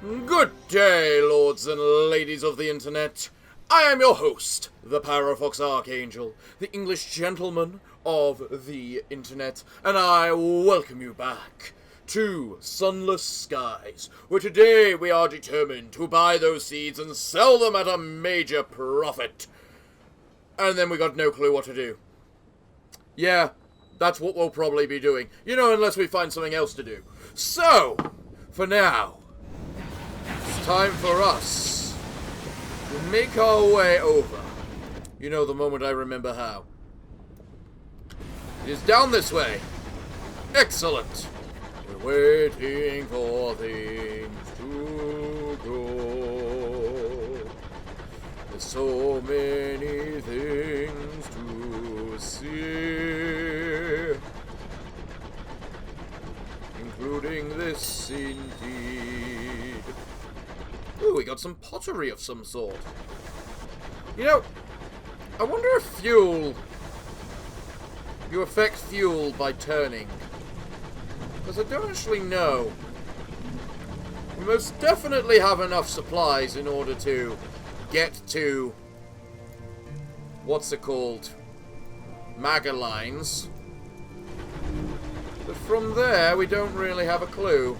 Good day, lords and ladies of the internet. I am your host, the Parafox Archangel, the English gentleman of the internet, and I welcome you back to Sunless Skies, where today we are determined to buy those seeds and sell them at a major profit. And then we got no clue what to do. Yeah, that's what we'll probably be doing. You know, unless we find something else to do. So, for now, it's time for us to make our way over. You know, the moment I remember how. It is down this way. Excellent. We're waiting for things to go. There's so many things to see, including this indeed. Ooh, we got some pottery of some sort. You know, I wonder if you affect fuel by turning. Because I don't actually know. We most definitely have enough supplies in order to get to, what's it called, Magalines. But from there, we don't really have a clue.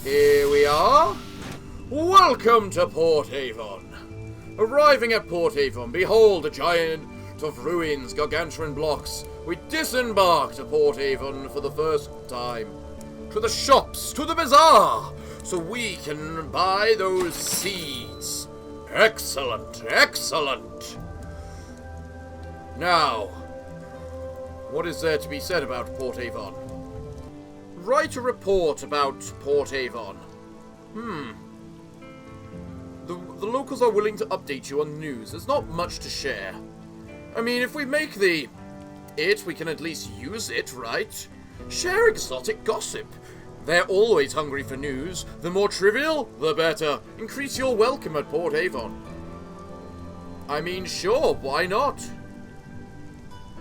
Here we are. Welcome to Port Avon. Arriving at Port Avon, behold a giant of ruins, gargantuan blocks. We disembarked at Port Avon for the first time. To the shops, to the bazaar, so we can buy those seeds. Excellent, excellent. Now, what is there to be said about Port Avon? Write a report about Port Avon. The locals are willing to update you on the news. There's not much to share. I mean, if we make we can at least use it, right? Share exotic gossip. They're always hungry for news. The more trivial, the better. Increase your welcome at Port Avon. I mean, sure, why not?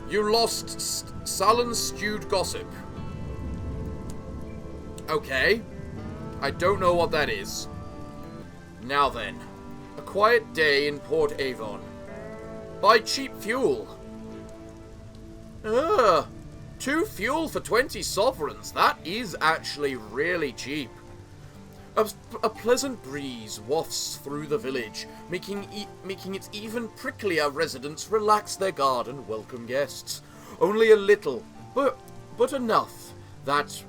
You lost Salon stewed gossip. Okay. I don't know what that is. Now then. A quiet day in Port Avon. Buy cheap fuel. 2 fuel for 20 sovereigns. That is actually really cheap. A pleasant breeze wafts through the village, making it even pricklier residents relax their guard and welcome guests. Only a little, but enough that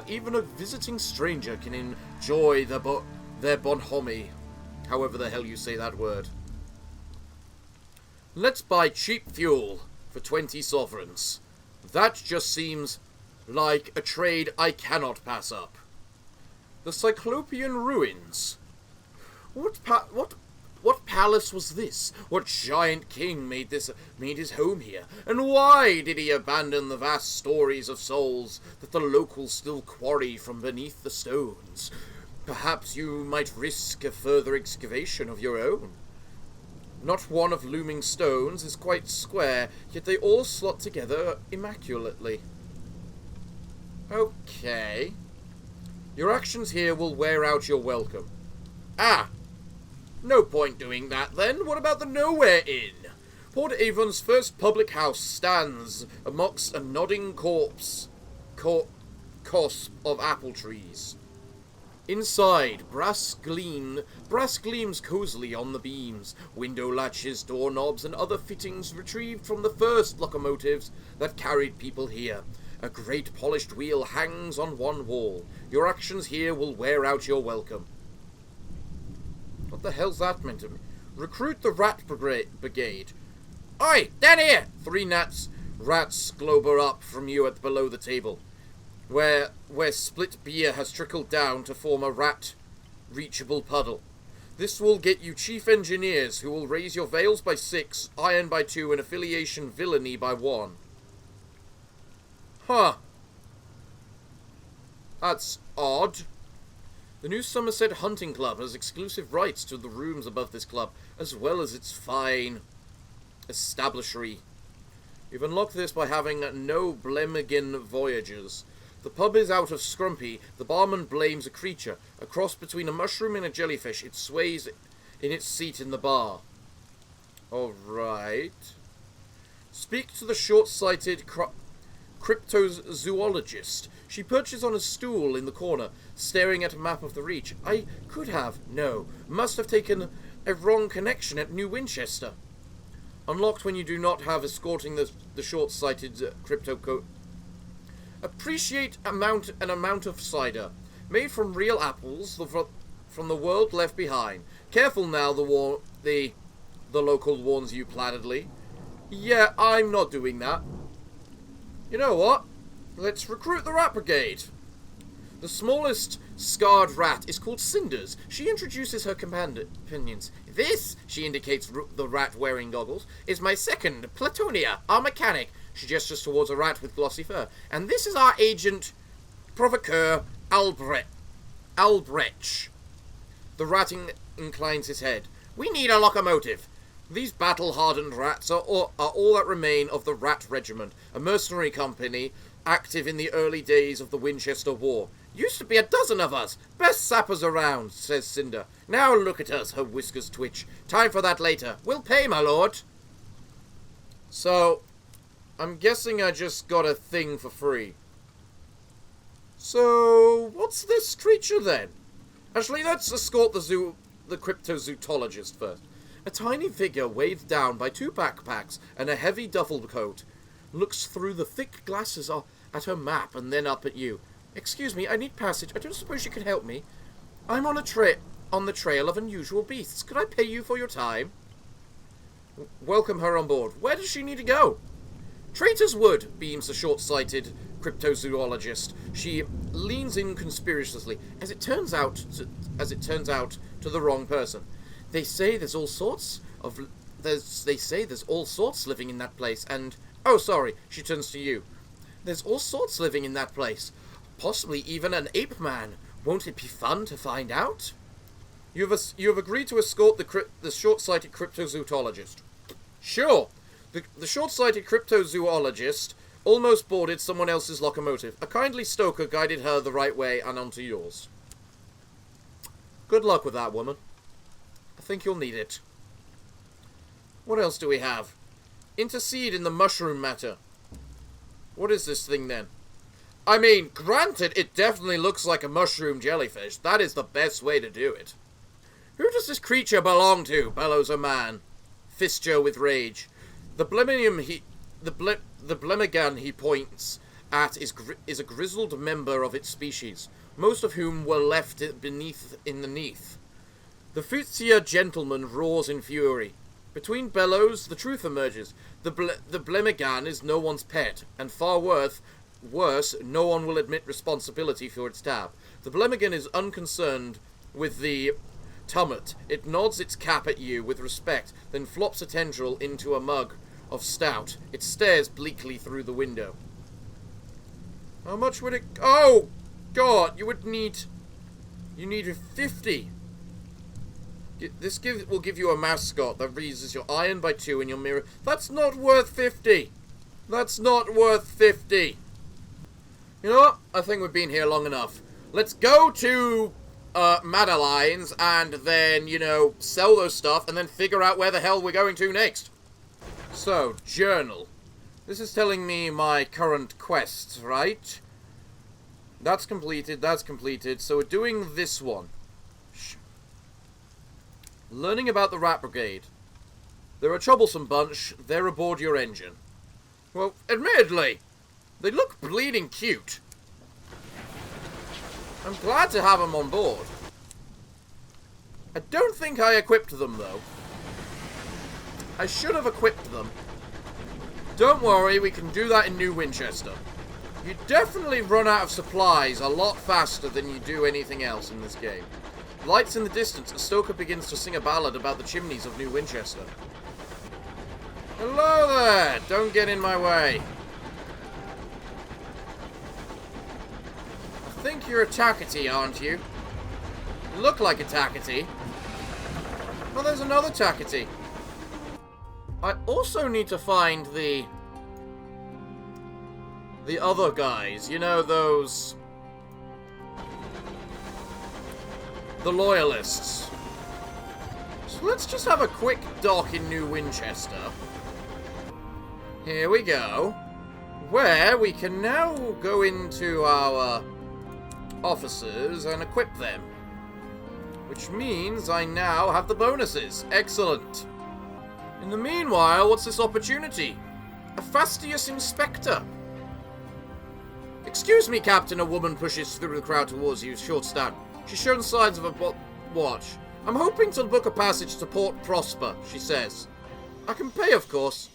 even a visiting stranger can enjoy their bonhomie, however the hell you say that word. Let's buy cheap fuel for 20 sovereigns. That just seems like a trade I cannot pass up. The Cyclopean ruins. What palace was this? What giant king made his home here? And why did he abandon the vast stories of souls that the locals still quarry from beneath the stones? Perhaps you might risk a further excavation of your own. Not one of looming stones is quite square, yet they all slot together immaculately. Okay. Your actions here will wear out your welcome. Ah! No point doing that then. What about the Nowhere Inn? Port Avon's first public house stands amongst a nodding cosp of apple trees. Inside, brass gleams cozily on the beams, window latches, doorknobs, and other fittings retrieved from the first locomotives that carried people here. A great polished wheel hangs on one wall. Your actions here will wear out your welcome. What the hell's that meant to me? Recruit the rat brigade. Oi, down here! 3 rats globber up from you at below the table, where split beer has trickled down to form a rat-reachable puddle. This will get you chief engineers, who will raise your veils by 6, iron by 2, and affiliation villainy by 1. Huh. That's odd. The new Somerset Hunting Club has exclusive rights to the rooms above this club, as well as its fine establishry. You've unlocked this by having no Blemmigan voyages. The pub is out of scrumpy. The barman blames a creature. A cross between a mushroom and a jellyfish. It sways in its seat in the bar. Alright. Speak to the short-sighted cryptozoologist. She perches on a stool in the corner, staring at a map of the Reach. I could have. No. Must have taken a wrong connection at New Winchester. Unlocked when you do not have escorting the short-sighted crypto. Appreciate an amount of cider. Made from real apples from the world left behind. Careful now, the local warns you placidly. Yeah, I'm not doing that. You know what? Let's recruit the Rat Brigade. The smallest scarred rat is called Cinders. She introduces her companions. This, she indicates the rat wearing goggles, is my second, Platonia, our mechanic. She gestures towards a rat with glossy fur. And this is our agent, Provocateur Albrecht. The rat inclines his head. We need a locomotive. These battle-hardened rats are all that remain of the Rat Regiment, a mercenary company active in the early days of the Winchester War. Used to be a dozen of us. Best sappers around, says Cinder. Now look at us, her whiskers twitch. Time for that later. We'll pay, my lord. So, I'm guessing I just got a thing for free. So, what's this creature then? Actually, let's escort the cryptozoologist first. A tiny figure weighed down by 2 backpacks and a heavy duffel coat looks through the thick glasses at her map and then up at you. Excuse me, I need passage. I don't suppose you could help me. I'm on the trail of unusual beasts. Could I pay you for your time? Welcome her on board. Where does she need to go? Traitor's Wood, beams the short-sighted cryptozoologist. She leans in conspicuously. As it turns out, to the wrong person. They say there's all sorts living in that place, and... Oh, sorry, she turns to you. There's all sorts living in that place. Possibly even an ape man. Won't it be fun to find out? You have agreed to escort the short-sighted cryptozoologist. Sure. The short-sighted cryptozoologist almost boarded someone else's locomotive. A kindly stoker guided her the right way and onto yours. Good luck with that, woman. I think you'll need it. What else do we have? Intercede in the mushroom matter. What is this thing then? I mean, granted, it definitely looks like a mushroom jellyfish. That is the best way to do it. Who does this creature belong to? Bellows a man. Fistjo with rage. The Blemigan he points at is a grizzled member of its species, most of whom were left beneath in the Neath. The Futzia gentleman roars in fury. Between bellows, the truth emerges. The Blemigan is no one's pet, and far worse, no one will admit responsibility for its tab. The Blemigan is unconcerned with the tumult. It nods its cap at you with respect, then flops a tendril into a mug of stout. It stares bleakly through the window. How much would it... Oh! God, you need 50. This will give you a mascot that raises your iron by 2 in your mirror. That's not worth 50. That's not worth 50. You know what? I think we've been here long enough. Let's go to Madeline's and then, sell those stuff and then figure out where the hell we're going to next. So, journal. This is telling me my current quests, right? That's completed, so we're doing this one. Learning about the Rat Brigade. They're a troublesome bunch. They're aboard your engine. Well, admittedly, they look bleeding cute. I'm glad to have them on board. I don't think I equipped them, though. I should have equipped them. Don't worry, we can do that in New Winchester. You definitely run out of supplies a lot faster than you do anything else in this game. Lights in the distance, a stoker begins to sing a ballad about the chimneys of New Winchester. Hello there! Don't get in my way. I think you're a Tackety, aren't you? You look like a Tackety. Oh, there's another Tackety. I also need to find the the other guys. You know, those... the loyalists. So let's just have a quick dock in New Winchester. Here we go. Where we can now go into our officers and equip them. Which means I now have the bonuses. Excellent. In the meanwhile, what's this opportunity? A fastidious inspector. Excuse me, Captain. A woman pushes through the crowd towards you, short-staffed. She's shown signs of a watch. I'm hoping to book a passage to Port Prosper, she says. I can pay, of course.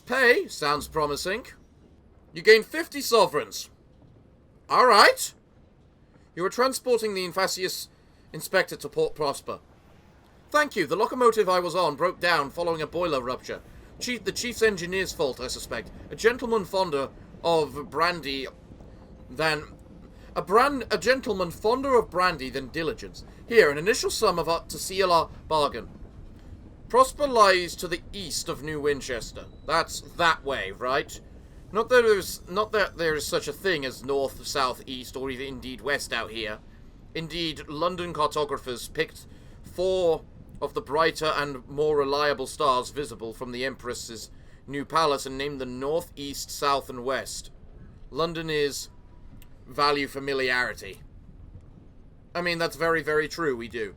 Pay? Sounds promising. You gain 50 sovereigns. Alright. You are transporting the fastidious inspector to Port Prosper. Thank you. The locomotive I was on broke down following a boiler rupture. The chief's engineer's fault, I suspect. A gentleman fonder of brandy than... A gentleman fonder of brandy than diligence. Here, an initial sum of to seal our bargain. Prosper lies to the east of New Winchester. That's that way, right? Not that there is such a thing as north, south, east, or even indeed west out here. Indeed, London cartographers picked 4 of the brighter and more reliable stars visible from the Empress's new palace and named them north, east, south, and west. London is value familiarity. I mean, that's very, very true, we do.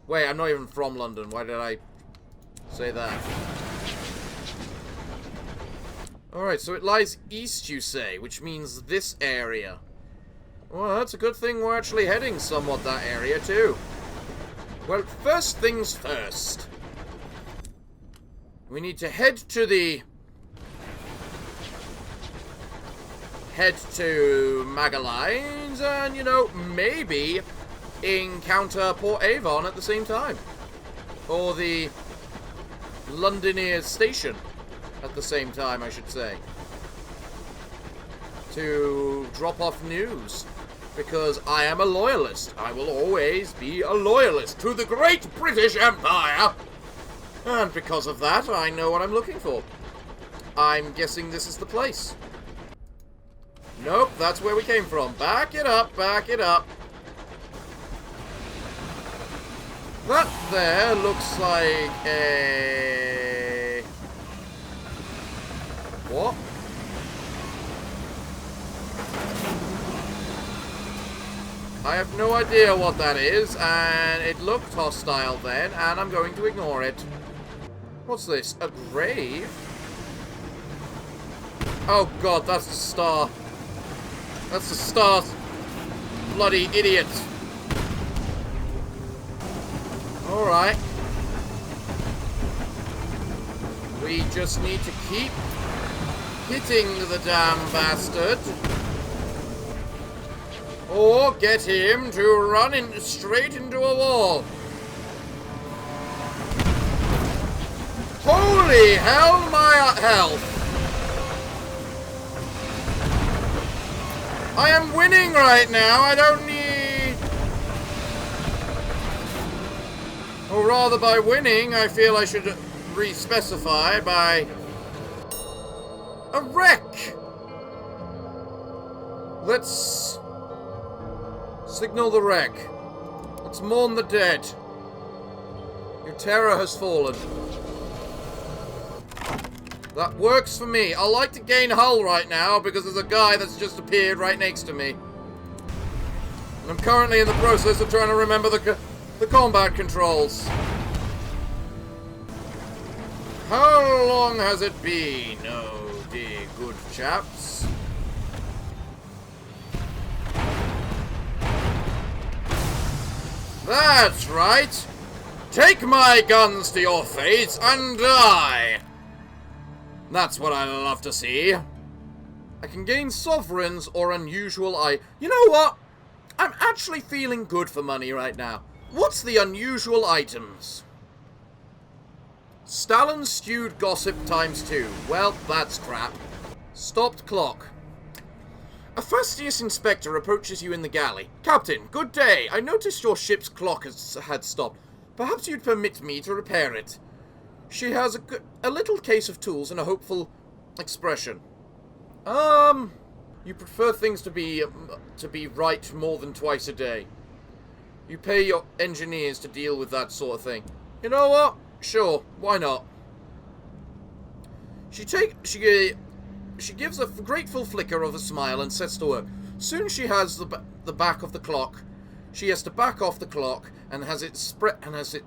Wait, I'm not even from London. Why did I say that? Alright, so it lies east, you say, which means this area. Well, that's a good thing we're actually heading somewhat that area, too. Well, first things first. We need to head to Magalines and, you know, maybe encounter Port Avon at the same time. Or the Londoners station at the same time, I should say. To drop off news. Because I am a loyalist. I will always be a loyalist to the great British Empire. And because of that, I know what I'm looking for. I'm guessing this is the place. Nope, that's where we came from. Back it up, back it up. That there looks like a... What? I have no idea what that is, and it looked hostile then, and I'm going to ignore it. What's this? A grave? Oh god, that's the star. That's the star. Bloody idiot. Alright. We just need to keep hitting the damn bastard. Or get him to run straight into a wall. Holy hell, my health. I am winning right now. I don't need... Or rather, by winning, I feel I should re-specify by... a wreck. Let's... signal the wreck. Let's mourn the dead. Your terror has fallen. That works for me. I like to gain hull right now because there's a guy that's just appeared right next to me. And I'm currently in the process of trying to remember the combat controls. How long has it been? Oh dear, good chaps. That's right. Take my guns to your face and die. That's what I love to see. I can gain sovereigns or unusual You know what? I'm actually feeling good for money right now. What's the unusual items? Stalin stewed gossip ×2. Well, that's crap. Stopped clock. A fastidious inspector approaches you in the galley. Captain, good day. I noticed your ship's clock had stopped. Perhaps you'd permit me to repair it. She has a little case of tools and a hopeful expression. You prefer things to be right more than twice a day. You pay your engineers to deal with that sort of thing. You know what? Sure, why not? She gives a grateful flicker of a smile and sets to work. Soon she has the back of the clock. She has to back off the clock and has it spread and has it.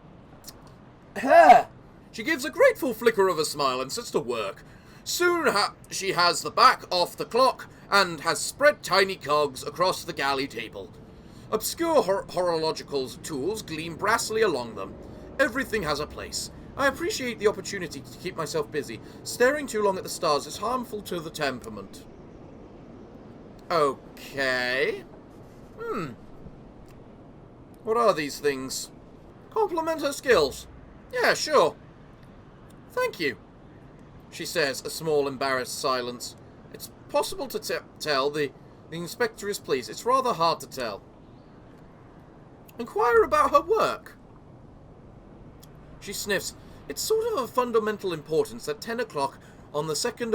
She gives a grateful flicker of a smile and sets to work. Soon she has the back off the clock and has spread tiny cogs across the galley table. Obscure horological tools gleam brassily along them. Everything has a place. I appreciate the opportunity to keep myself busy. Staring too long at the stars is harmful to the temperament. Okay. What are these things? Compliment her skills. Yeah, sure. Thank you, she says, a small embarrassed silence. It's possible to tell. The inspector is pleased. It's rather hard to tell. Inquire about her work. She sniffs. It's sort of of fundamental importance that 10 o'clock on the 2nd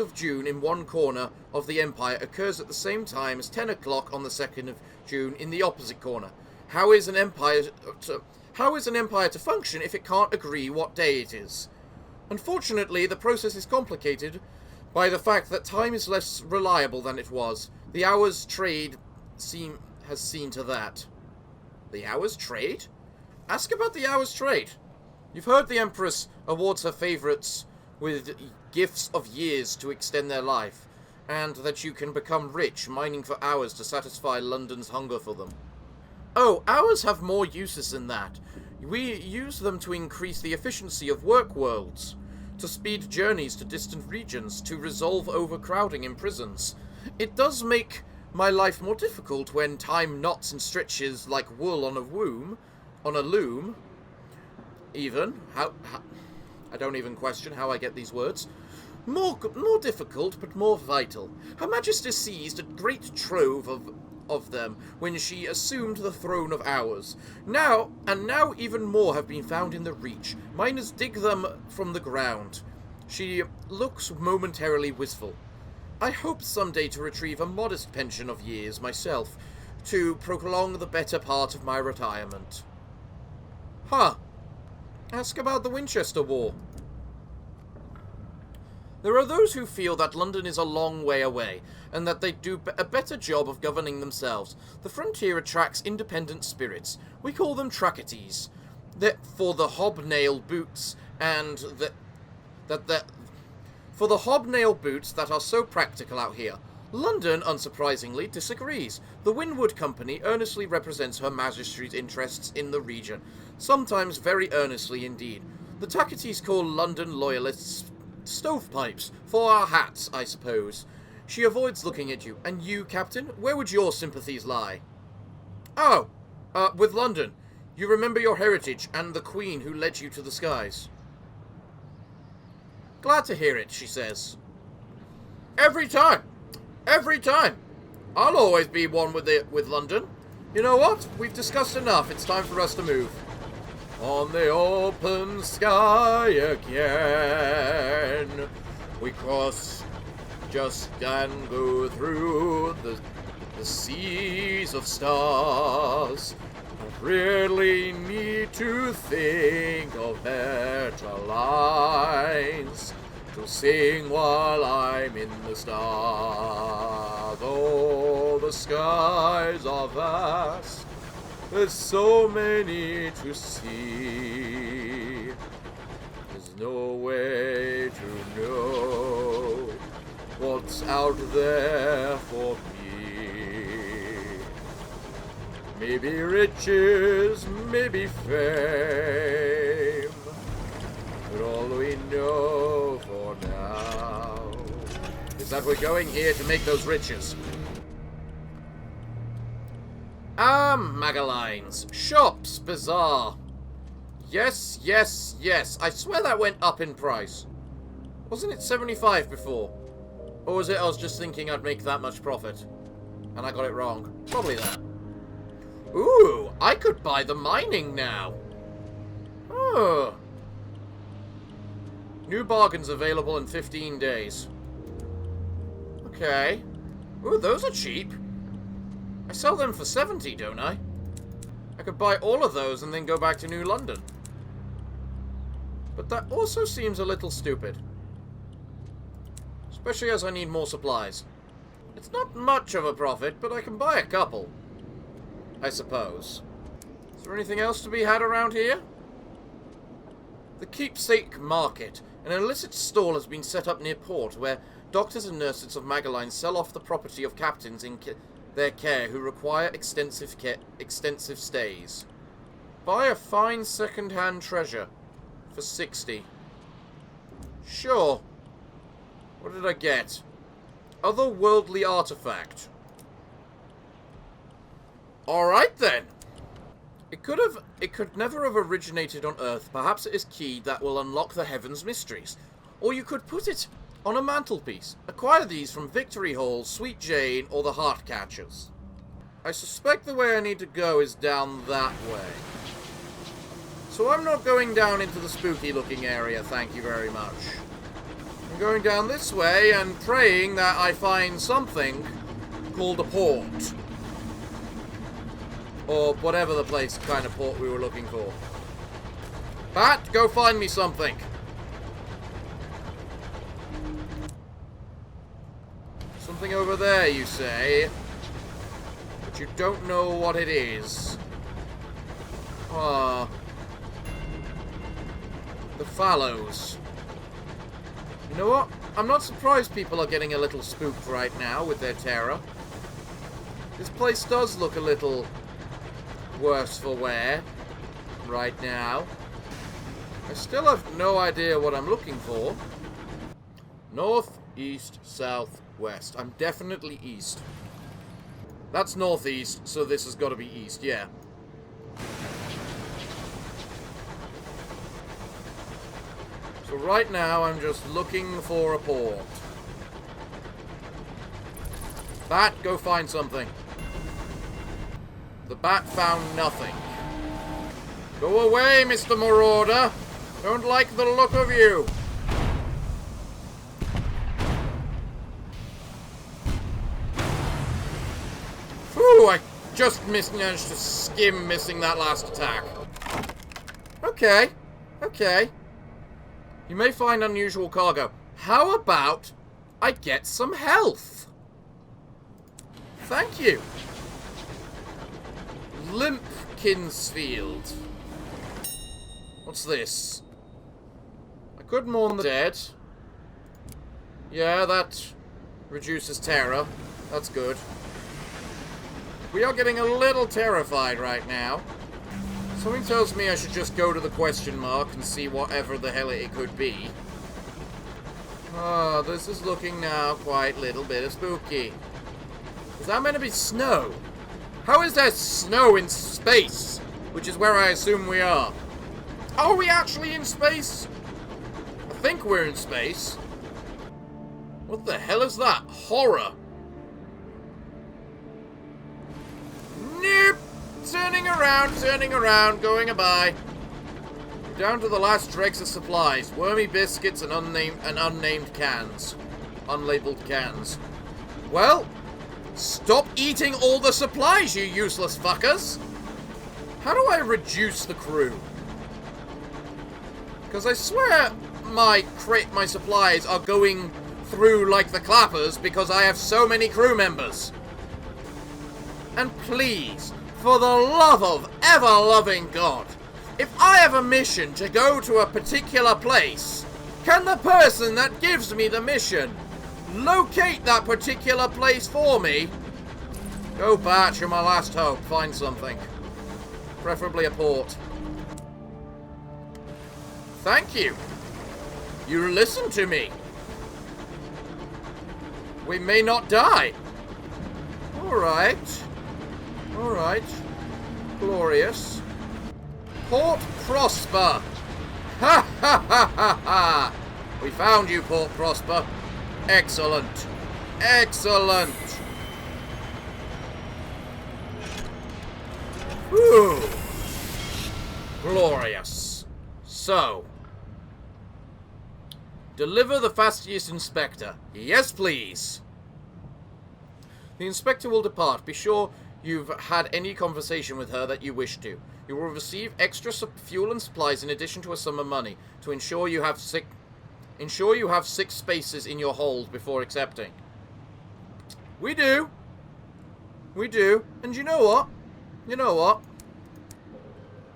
of June in one corner of the Empire occurs at the same time as 10 o'clock on the 2nd of June in the opposite corner. How is an empire to function if it can't agree what day it is? Unfortunately, the process is complicated by the fact that time is less reliable than it was. The hours trade has seen to that. The hours trade? Ask about the hours trade. You've heard the Empress awards her favourites with gifts of years to extend their life, and that you can become rich mining for hours to satisfy London's hunger for them. Oh, hours have more uses than that. We use them to increase the efficiency of work worlds, to speed journeys to distant regions, to resolve overcrowding in prisons. It does make my life more difficult when time knots and stretches like wool on a loom. Even, I don't even question how I get these words. More difficult, but more vital. Her Majesty seized a great trove of them when she assumed the throne of hours. Now even more have been found in the Reach. Miners dig them from the ground. She looks momentarily wistful. I hope someday to retrieve a modest pension of years myself, to prolong the better part of my retirement. Huh. Ask about the Winchester War. There are those who feel that London is a long way away, and that they do a better job of governing themselves. The frontier attracts independent spirits. We call them tracketies. For the hobnail boots that are so practical out here. London, unsurprisingly, disagrees. The Winwood Company earnestly represents Her Majesty's interests in the region, sometimes very earnestly indeed. The tracketies call London loyalists stovepipes, for our hats, I suppose. She avoids looking at you. And you, Captain, where would your sympathies lie? Oh, with London. You remember your heritage and the Queen who led you to the skies. Glad to hear it, she says. Every time. I'll always be one with London. You know what? We've discussed enough. It's time for us to move. On the open sky again, we cross just and go through the seas of stars. I really need to think of better lines to sing while I'm in the stars. Oh, the skies are vast. There's so many to see. There's no way to know what's out there for me. Maybe riches, maybe fame, but all we know for now is that we're going here to make those riches. Magalines. Shops. Bazaar. Yes. I swear that went up in price. Wasn't it 75 before? Or was it I was just thinking I'd make that much profit? And I got it wrong. Probably that. Ooh, I could buy the mining now. Oh. New bargains available in 15 days. Okay. Ooh, those are cheap. I sell them for 70, don't I? I could buy all of those and then go back to New London. But that also seems a little stupid. Especially as I need more supplies. It's not much of a profit, but I can buy a couple. I suppose. Is there anything else to be had around here? The Keepsake Market. An illicit stall has been set up near port where doctors and nurses of Mageline sell off the property of captains in their care who require extensive stays. Buy a fine second-hand treasure for 60. Sure. What did I get? Otherworldly artifact. Alright then. It could never have originated on Earth. Perhaps it is key that will unlock the heavens' mysteries. Or you could put it on a mantelpiece. Acquire these from Victory Hall, Sweet Jane, or the Heart Catchers. I suspect the way I need to go is down that way. So I'm not going down into the spooky-looking area, thank you very much. I'm going down this way and praying that I find something called a port. Or whatever the kind of port we were looking for. Bat, go find me something. Something over there, you say. But you don't know what it is. Ah. The Fallows. You know what? I'm not surprised people are getting a little spooked right now with their terror. This place does look a little worse for wear right now. I still have no idea what I'm looking for. North, east, south, west. I'm definitely east. That's northeast, so this has got to be east, yeah. So right now I'm just looking for a port. Bat, go find something. The bat found nothing. Go away, Mr. Marauder. Don't like the look of you. Whew, I just managed to skim missing that last attack. Okay, okay. You may find unusual cargo. How about I get some health? Thank you. Limpkinsfield. What's this? I could mourn the dead. Yeah, that reduces terror. That's good. We are getting a little terrified right now. Something tells me I should just go to the question mark and see whatever the hell it could be. Ah, this is looking now quite a little bit spooky. Is that meant to be snow? How is there snow in space? Which is where I assume we are. Are we actually in space? I think we're in space. What the hell is that? Horror. Nope. Turning around, going by. Down to the last dregs of supplies. Wormy biscuits and unnamed cans. Unlabeled cans. Well, stop eating all the supplies, you useless fuckers! How do I reduce the crew? Because I swear my supplies are going through like the clappers because I have so many crew members. And please, for the love of ever-loving God, if I have a mission to go to a particular place, can the person that gives me the mission locate that particular place for me? Go Batch, you're my last hope. Find something. Preferably a port. Thank you. You listen to me. We may not die. Alright. Alright. Glorious. Port Prosper. Ha ha ha ha ha. We found you, Port Prosper. Excellent. Excellent. Whew. Glorious. So, Deliver the fastidious inspector. Yes, please. The inspector will depart. Be sure you've had any conversation with her that you wish to. You will receive extra fuel and supplies in addition to a sum of money to ensure you have six spaces in your hold before accepting. We do. We do. And you know what? You know what?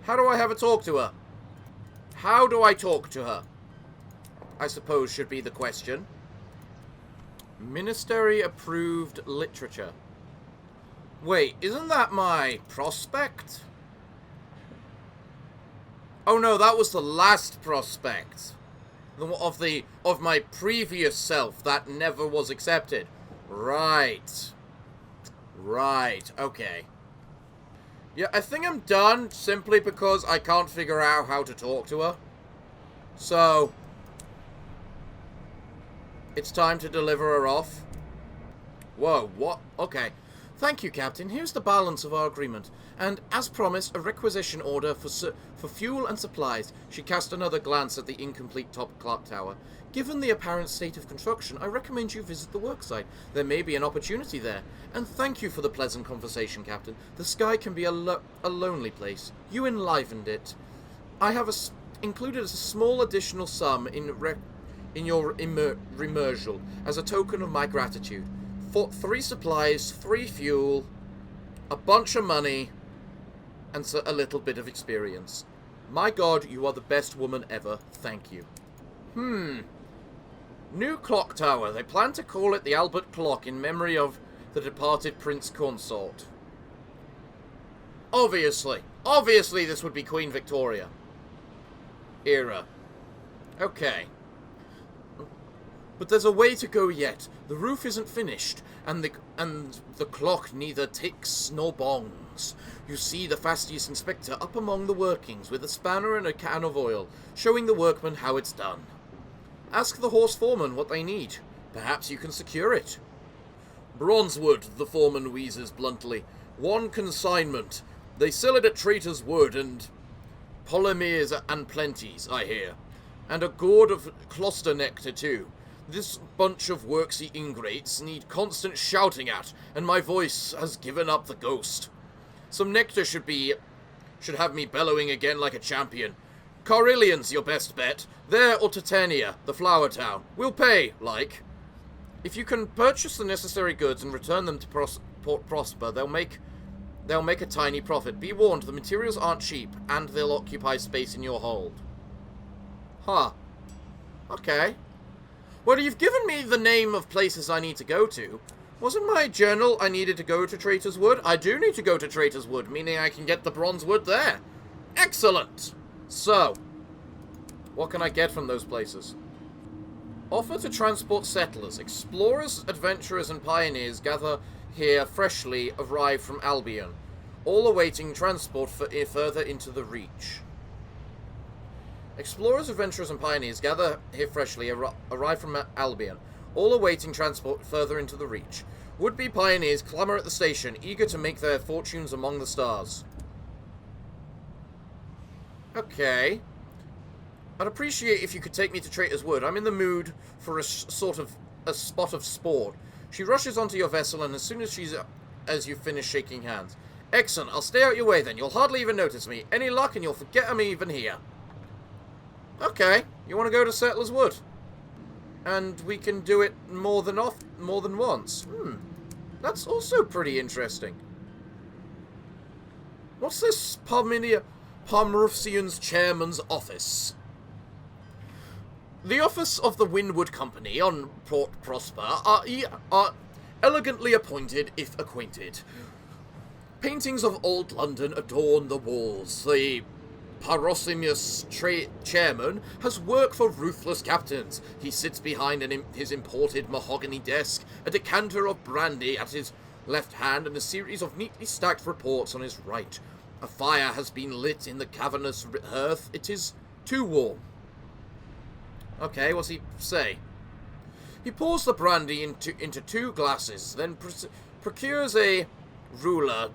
How do I have a talk to her? How do I talk to her? I suppose should be the question. Ministry-approved literature. Wait, isn't that my prospect? Oh no, that was the last prospect. Of my previous self that never was accepted. Right. Right, okay. Yeah, I think I'm done simply because I can't figure out how to talk to her. So, it's time to deliver her off. Whoa, what? Okay. Thank you, Captain. Here's the balance of our agreement. And, as promised, a requisition order for fuel and supplies. She cast another glance at the incomplete top clock tower. Given the apparent state of construction, I recommend you visit the worksite. There may be an opportunity there. And thank you for the pleasant conversation, Captain. The sky can be a lonely place. You enlivened it. I have included a small additional sum in your remersal as a token of my gratitude. 3 supplies, 3 fuel, a bunch of money, and a little bit of experience. My God, you are the best woman ever. Thank you. New clock tower. They plan to call it the Albert Clock in memory of the departed Prince Consort. Obviously this would be Queen Victoria era. Okay. But there's a way to go yet. The roof isn't finished, and the clock neither ticks nor bongs. You see the fastidious inspector up among the workings with a spanner and a can of oil, showing the workmen how it's done. Ask the horse foreman what they need. Perhaps you can secure it. Bronzewood, the foreman wheezes bluntly. 1 consignment. They sell it at Traitor's Wood and Polymeres and Plenties, I hear. And a gourd of Closter nectar, too. This bunch of worksy ingrates need constant shouting at, and my voice has given up the ghost. Some nectar should have me bellowing again like a champion. Carillian's your best bet. There or Titania, the flower town. We'll pay, like. If you can purchase the necessary goods and return them to Port Prosper, they'll make a tiny profit. Be warned, the materials aren't cheap, and they'll occupy space in your hold. Huh. Okay. Well, you've given me the name of places I need to go to. Wasn't my journal I needed to go to Traitor's Wood? I do need to go to Traitor's Wood, meaning I can get the bronze wood there. Excellent! So, what can I get from those places? Offer to transport settlers. Explorers, adventurers, and pioneers gather here freshly arrived from Albion, all awaiting transport further into the Reach. Explorers, adventurers, and pioneers gather here freshly arrived from Albion, all awaiting transport further into the Reach. Would-be pioneers clamour at the station, eager to make their fortunes among the stars. Okay. I'd appreciate if you could take me to Traitor's Wood. I'm in the mood for a spot of sport. She rushes onto your vessel, and as soon as you finish shaking hands. Excellent. I'll stay out your way then. You'll hardly even notice me. Any luck, and you'll forget I'm even here. Okay. You want to go to Settler's Wood? And we can do it more than once. That's also pretty interesting. What's this Pomerufsian's chairman's office? The office of the Windward Company on Port Prosper are elegantly appointed if acquainted. Paintings of old London adorn the walls. The Parosimus chairman has work for ruthless captains. He sits behind his imported mahogany desk, a decanter of brandy at his left hand and a series of neatly stacked reports on his right. A fire has been lit in the cavernous hearth. It is too warm. Okay, what's he say? He pours the brandy into 2 glasses, then procures a ruler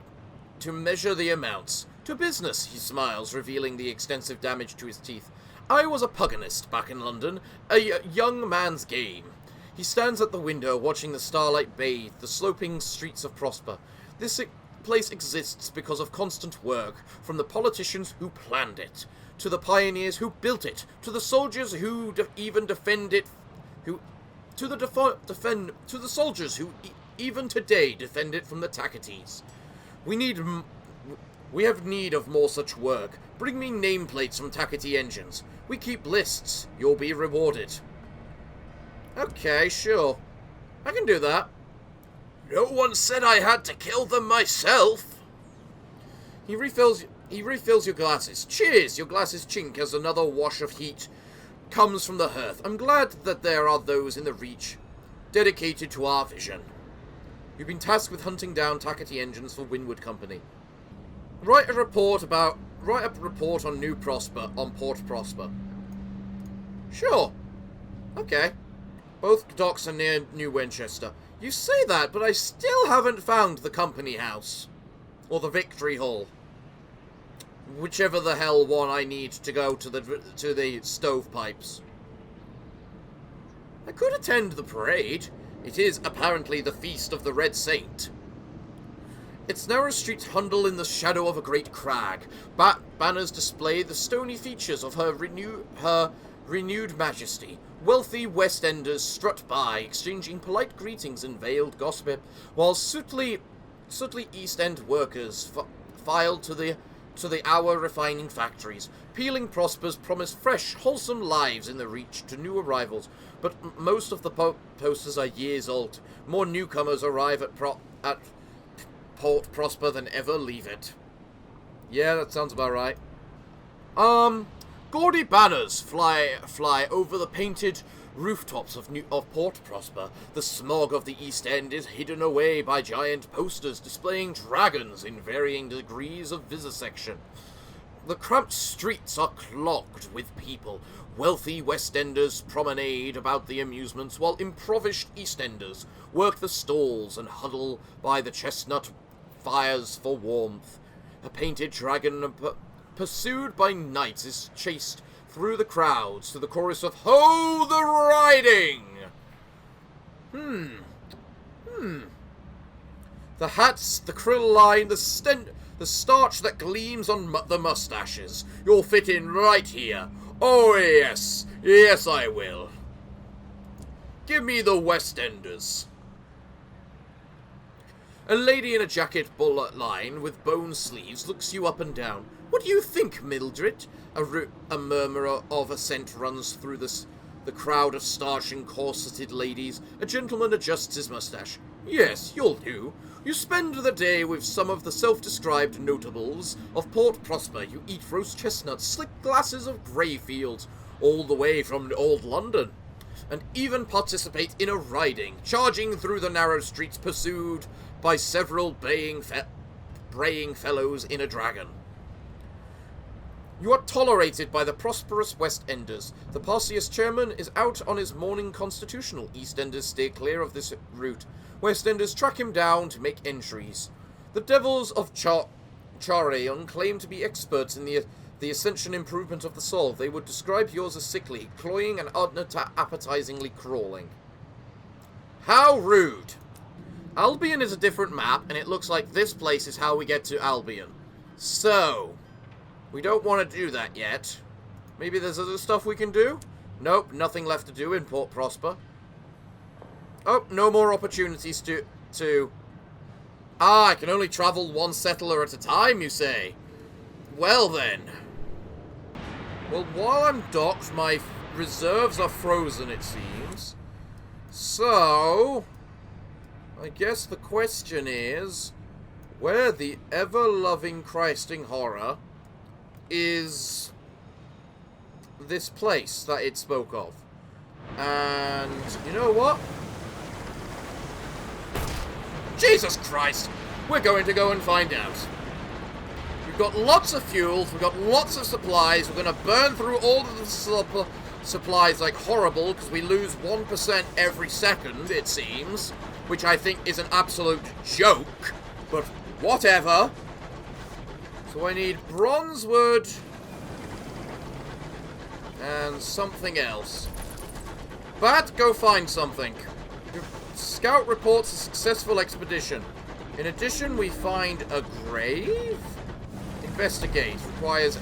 to measure the amounts. To business, he smiles, revealing the extensive damage to his teeth. I was a puginist back in London, a young man's game. He stands at the window watching the starlight bathe the sloping streets of Prosper. This place exists because of constant work from the politicians who planned it, to the pioneers who built it, to the soldiers who even defend it, to the soldiers who even today defend it from the Tacites. We have need of more such work. Bring me nameplates from Tacity engines. We keep lists. You'll be rewarded. Okay, sure. I can do that. No one said I had to kill them myself. He refills your glasses. Cheers! Your glasses chink as another wash of heat comes from the hearth. I'm glad that there are those in the Reach dedicated to our vision. You've been tasked with hunting down Tacity engines for Winwood Company. Write a report on New Prosper, on Port Prosper. Sure. Okay. Both docks are near New Winchester. You say that, but I still haven't found the company house. Or the Victory Hall. Whichever the hell one I need to go to the stovepipes. I could attend the parade. It is apparently the Feast of the Red Saint. Its narrow streets hundle in the shadow of a great crag. Banners display the stony features of her renewed majesty. Wealthy West Enders strut by, exchanging polite greetings and veiled gossip, while sootly East End workers file to the hour refining factories. Peeling Prospers promise fresh, wholesome lives in the Reach to new arrivals, but most of the posters are years old. More newcomers arrive at Port Prosper than ever leave it. Yeah, that sounds about right. Gaudy banners fly over the painted rooftops of Port Prosper. The smog of the East End is hidden away by giant posters displaying dragons in varying degrees of vivisection. The cramped streets are clogged with people. Wealthy West Enders promenade about the amusements, while impoverished East Enders work the stalls and huddle by the chestnut fires for warmth. A painted dragon pursued by knights is chased through the crowds to the chorus of "Ho, the riding!" The hats, the krill line, the starch that gleams on the mustaches. You'll fit in right here. Oh, yes. Yes, I will. Give me the West Enders. A lady in a jacket bullet line with bone sleeves looks you up and down. What do you think, Mildred? A murmur of assent runs through the crowd of starched and corseted ladies. A gentleman adjusts his mustache. Yes, you'll do. You spend the day with some of the self-described notables of Port Prosper. You eat roast chestnuts, slick glasses of Greyfields, all the way from old London, and even participate in a riding, charging through the narrow streets pursued by several braying fellows in a dragon. You are tolerated by the prosperous West Enders. The Parseus chairman is out on his morning constitutional. East Enders stay clear of this route. West Enders track him down to make entries. The devils of Charaeon claim to be experts in the ascension improvement of the soul. They would describe yours as sickly, cloying, and appetizingly crawling. How rude! Albion is a different map, and it looks like this place is how we get to Albion. So, we don't want to do that yet. Maybe there's other stuff we can do? Nope, nothing left to do in Port Prosper. Oh, no more opportunities to... Ah, I can only travel one settler at a time, you say? Well then. Well, while I'm docked, my reserves are frozen, it seems. So, I guess the question is, where the ever-loving Christing horror is this place that it spoke of? And you know what? Jesus Christ! We're going to go and find out. We've got lots of fuels, we've got lots of supplies, we're going to burn through all of the supplies like horrible, because we lose 1% every second, it seems, which I think is an absolute joke, but whatever. So I need bronze wood, And something else. Bat, go find something. Your scout reports a successful expedition. In addition, we find a grave? Investigate. Requires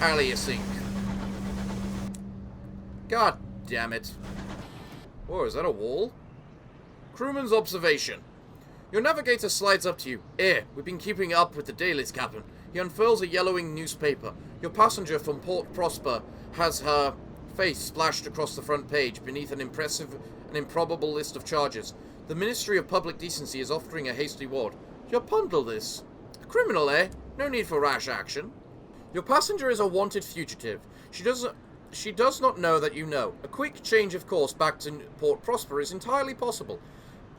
aliasing. God damn it. Whoa, is that a wall? Crewman's observation. Your navigator slides up to you. We've been keeping up with the dailies, Captain. He unfurls a yellowing newspaper. Your passenger from Port Prosper has her face splashed across the front page beneath an improbable list of charges. The Ministry of Public Decency is offering a hasty ward. You'll pondle this. A criminal, No need for rash action. Your passenger is a wanted fugitive. She does not know that you know. A quick change of course back to Port Prosper is entirely possible.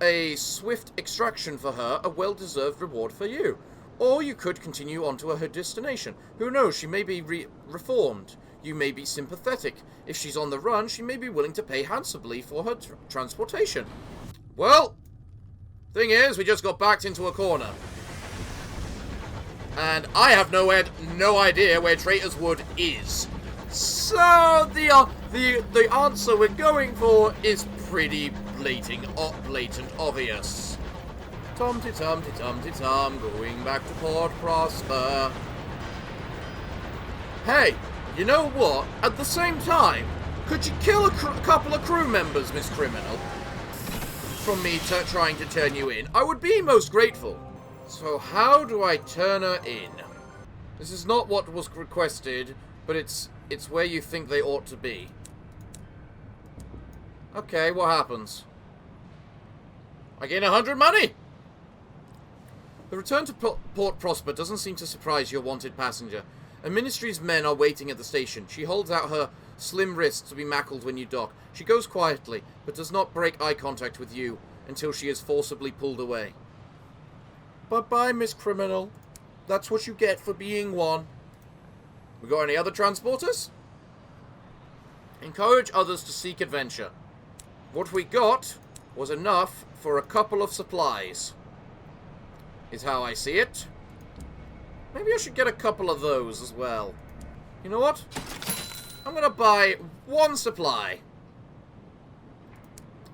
A swift extraction for her, a well-deserved reward for you. Or you could continue on to her destination. Who knows, she may be reformed. You may be sympathetic. If she's on the run, she may be willing to pay handsomely for her transportation. Well, thing is, we just got backed into a corner. And I have no idea where Traitor's Wood is. So, the answer we're going for is pretty blatant obvious. Tum-ti-tum-ti-tum-ti-tum, going back to Port Prosper. Hey, you know what? At the same time, could you kill a couple of crew members, Miss Criminal? From me trying to turn you in, I would be most grateful. So how do I turn her in? This is not what was requested, but it's where you think they ought to be. Okay, what happens? I gain 100 money! The return to Port Prosper doesn't seem to surprise your wanted passenger. A ministry's men are waiting at the station. She holds out her slim wrists to be mackled when you dock. She goes quietly, but does not break eye contact with you until she is forcibly pulled away. Bye-bye, Miss Criminal. That's what you get for being one. We got any other transporters? Encourage others to seek adventure. What we got was enough for a couple of supplies. Is how I see it. Maybe I should get a couple of those as well. You know what? I'm going to buy 1 supply.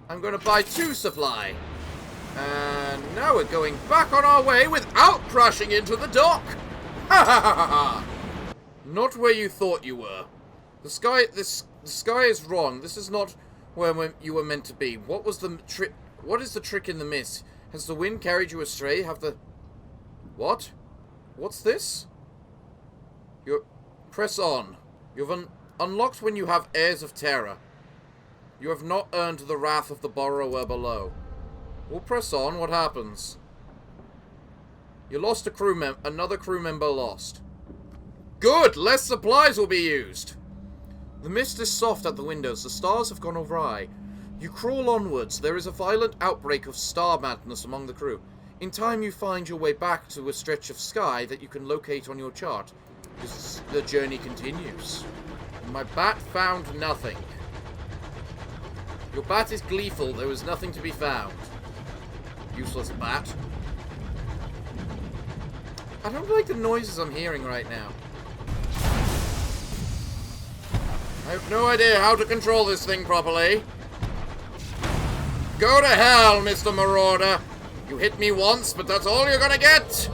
I'm going to buy 2 supply. And now we're going back on our way without crashing into the dock. Ha ha ha ha ha. Not where you thought you were. The sky is wrong. This is not where you were meant to be. What was the trick? What is the trick in the mist? Has the wind carried you astray? What? What's this? Press on. You've unlocked when you have airs of terror. You have not earned the wrath of the borrower below. We'll press on. What happens? You lost another crew member lost. Good! Less supplies will be used. The mist is soft at the windows. The stars have gone awry. You crawl onwards. There is a violent outbreak of star madness among the crew. In time you find your way back to a stretch of sky that you can locate on your chart. The journey continues. My bat found nothing. Your bat is gleeful. There was nothing to be found. Useless bat. I don't like the noises I'm hearing right now. I have no idea how to control this thing properly. Go to hell, Mr. Marauder. You hit me once, but that's all you're gonna get.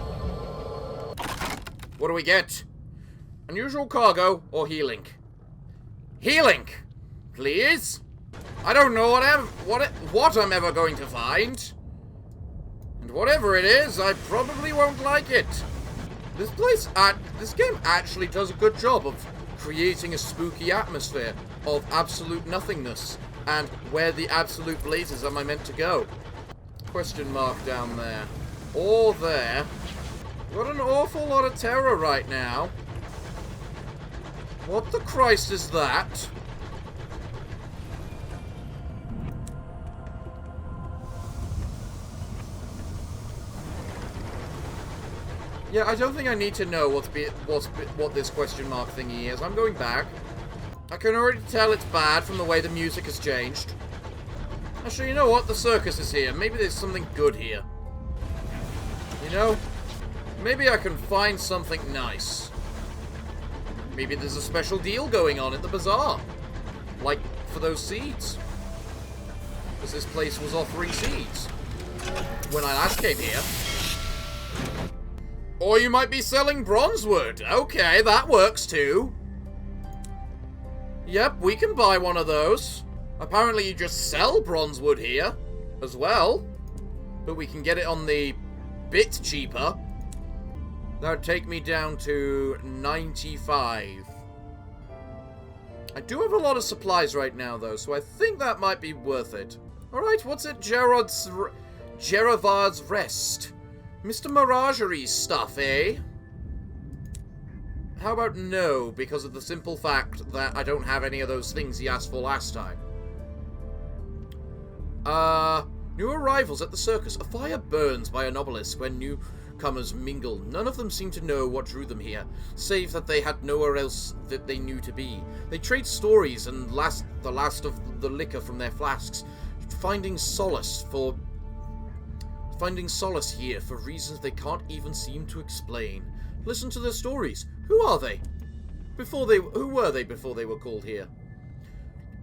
What do we get? Unusual cargo or healing? Healing, please. I don't know what I'm ever going to find. And whatever it is, I probably won't like it. This game actually does a good job of creating a spooky atmosphere of absolute nothingness. And where the absolute blazes am I meant to go? Question mark down there. Or there. Got an awful lot of terror right now. What the Christ is that? Yeah, I don't think I need to know what this question mark thingy is. I'm going back. I can already tell it's bad from the way the music has changed. Actually, you know what? The circus is here. Maybe there's something good here. You know? Maybe I can find something nice. Maybe there's a special deal going on at the bazaar. Like, for those seeds. Because this place was offering seeds when I last came here. Or you might be selling bronzewood. Okay, that works too. Yep, we can buy one of those. Apparently you just sell bronzewood here as well. But we can get it on the bit cheaper. That would take me down to 95. I do have a lot of supplies right now, though, so I think that might be worth it. Alright, what's at Gerard's Rest? Mr. Miragery's stuff, eh? How about no, because of the simple fact that I don't have any of those things he asked for last time. New arrivals at the circus. A fire burns by an obelisk when newcomers mingle. None of them seem to know what drew them here, save that they had nowhere else that they knew to be. They trade stories and the last of the liquor from their flasks, finding solace here for reasons they can't even seem to explain. Listen to their stories. Who are they? Who were they before they were called here?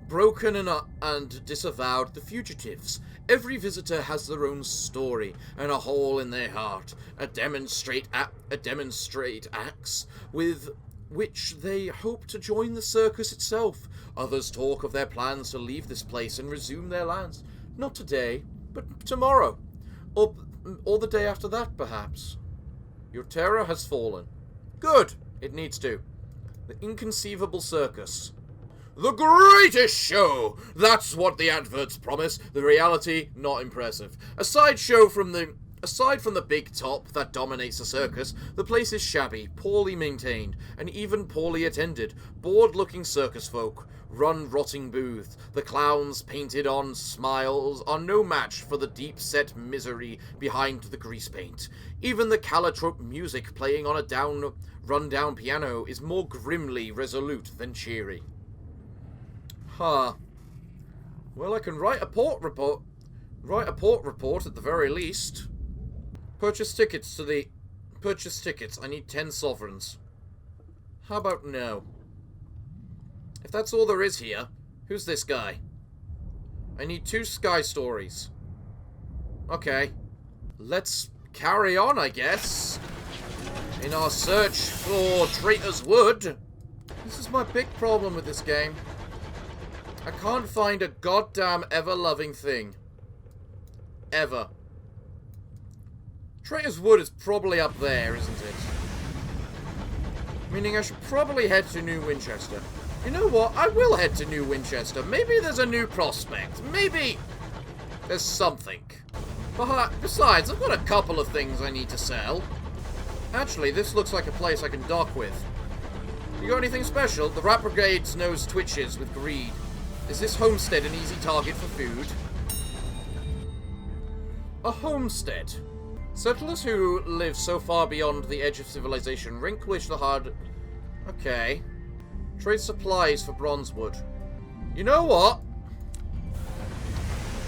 Broken and disavowed, the fugitives. Every visitor has their own story and a hole in their heart, a demonstrate axe with which they hope to join the circus itself. Others talk of their plans to leave this place and resume their lands. Not today, but tomorrow. Or the day after that, perhaps. Your terror has fallen. Good! It needs to. The inconceivable circus. The greatest show! That's what the adverts promise. The reality, not impressive. Aside from the big top that dominates the circus, the place is shabby, poorly maintained, and even poorly attended. Bored-looking circus folk run rotting booths. The clowns' painted-on smiles are no match for the deep-set misery behind the grease paint. Even the callitrope music playing on a run-down piano is more grimly resolute than cheery. Huh. Well, I can write a port report. Write a port report at the very least. Purchase tickets. I need 10 sovereigns. How about no? If that's all there is here, who's this guy? I need 2 sky stories. Okay. Let's carry on, I guess. In our search for Traitor's Wood. This is my big problem with this game. I can't find a goddamn ever-loving thing. Ever. Traitor's Wood is probably up there, isn't it? Meaning I should probably head to New Winchester. You know what? I will head to New Winchester. Maybe there's a new prospect. Maybe there's something. Besides, I've got a couple of things I need to sell. Actually, this looks like a place I can dock with. You got anything special? The Rat Brigade's nose twitches with greed. Is this homestead an easy target for food? A homestead. Settlers who live so far beyond the edge of civilization relinquish the hard... Okay. Trade supplies for bronzewood. You know what?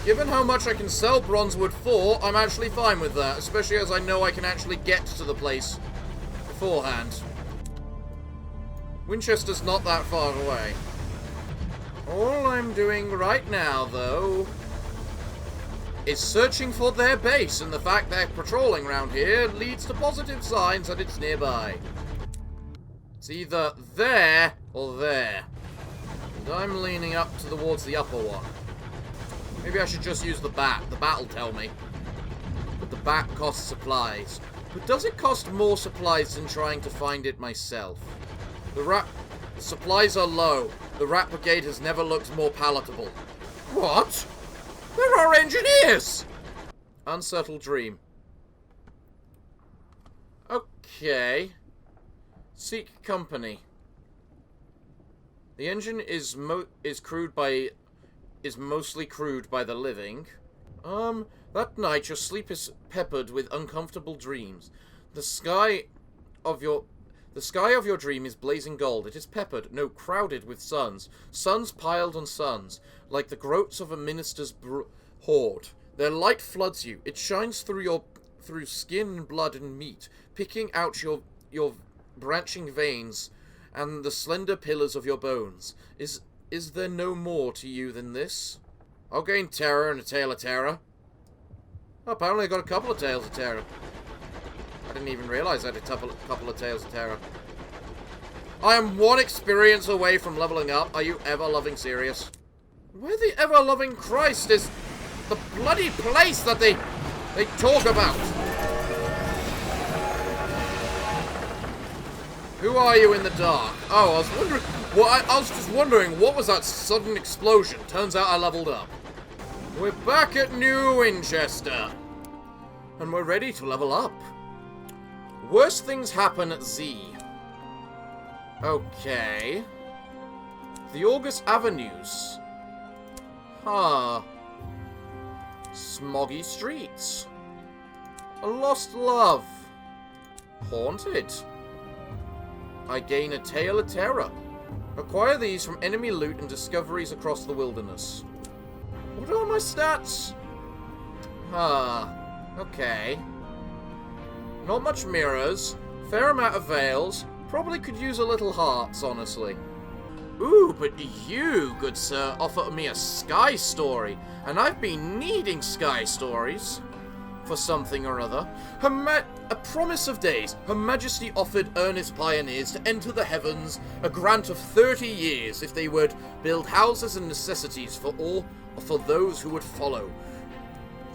Given how much I can sell bronzewood for, I'm actually fine with that. Especially as I know I can actually get to the place beforehand. Winchester's not that far away. All I'm doing right now, though, is searching for their base, and the fact they're patrolling around here leads to positive signs that it's nearby. It's either there or there. And I'm leaning up towards the upper one. Maybe I should just use the bat. The bat'll tell me. But the bat costs supplies. But does it cost more supplies than trying to find it myself? The supplies are low. The Rat Brigade has never looked more palatable. What? They're our engineers! Unsettled dream. Okay. Seek company. The engine is mostly crewed by the living. That night your sleep is peppered with uncomfortable dreams. The sky of your dream is blazing gold. It is peppered, no, crowded with suns. Suns piled on suns, like the groats of a minister's hoard. Their light floods you. It shines through skin and blood and meat, picking out your branching veins and the slender pillars of your bones. Is there no more to you than this? I'll gain terror and a tale of terror. Oh, apparently I got a couple of tales of terror. I didn't even realize I had a couple of tales of terror. I am one experience away from leveling up. Are you ever-loving serious? Where the ever-loving Christ is the bloody place that they talk about? Who are you in the dark? Oh, I was wondering. Well, I was just wondering, what was that sudden explosion? Turns out I leveled up. We're back at New Winchester. And we're ready to level up. Worst things happen at Z. Okay. The August Avenues. Huh. Smoggy streets. A lost love. Haunted. I gain a tale of terror. Acquire these from enemy loot and discoveries across the wilderness. What are my stats? Okay. Not much mirrors. Fair amount of veils. Probably could use a little hearts, honestly. Ooh, but you, good sir, offer me a sky story. And I've been needing sky stories. For something or other. A promise of days. Her Majesty offered earnest pioneers to enter the heavens a grant of 30 years if they would build houses and necessities for those who would follow.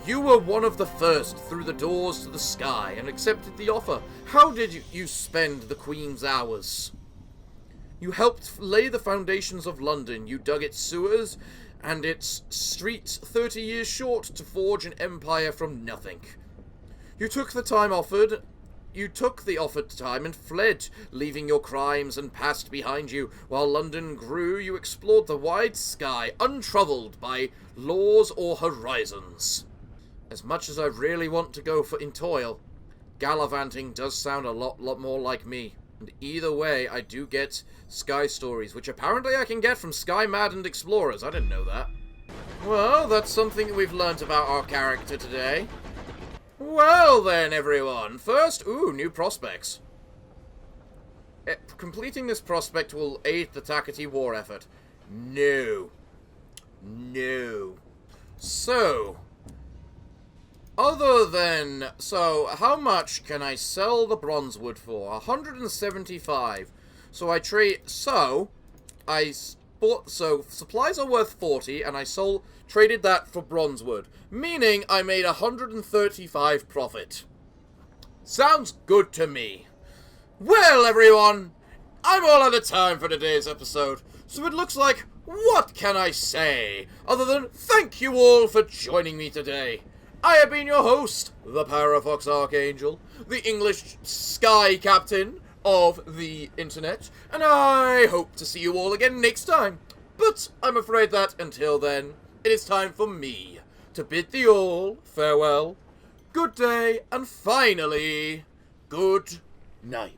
You were one of the first through the doors to the sky and accepted the offer. How did you spend the Queen's hours? You helped lay the foundations of London. You dug its sewers and its streets 30 years short to forge an empire from nothing. You took the offered time and fled, leaving your crimes and past behind you. While London grew, you explored the wide sky, untroubled by laws or horizons. As much as I really want to go in toil, gallivanting does sound a lot more like me. And either way, I do get sky stories, which apparently I can get from Sky Maddened Explorers. I didn't know that. Well, that's something that we've learnt about our character today. Well then, everyone. First, new prospects. Completing this prospect will aid the Takati war effort. No. So, how much can I sell the bronze wood for? 175. Supplies are worth 40, and I traded that for bronze wood, meaning I made 135 profit. Sounds good to me. Well, everyone, I'm all out of time for today's episode, so it looks like, what can I say, other than thank you all for joining me today. I have been your host, the Parafox Archangel, the English Sky Captain of the Internet, and I hope to see you all again next time. But I'm afraid that, until then, it is time for me to bid thee all farewell, good day, and finally, good night.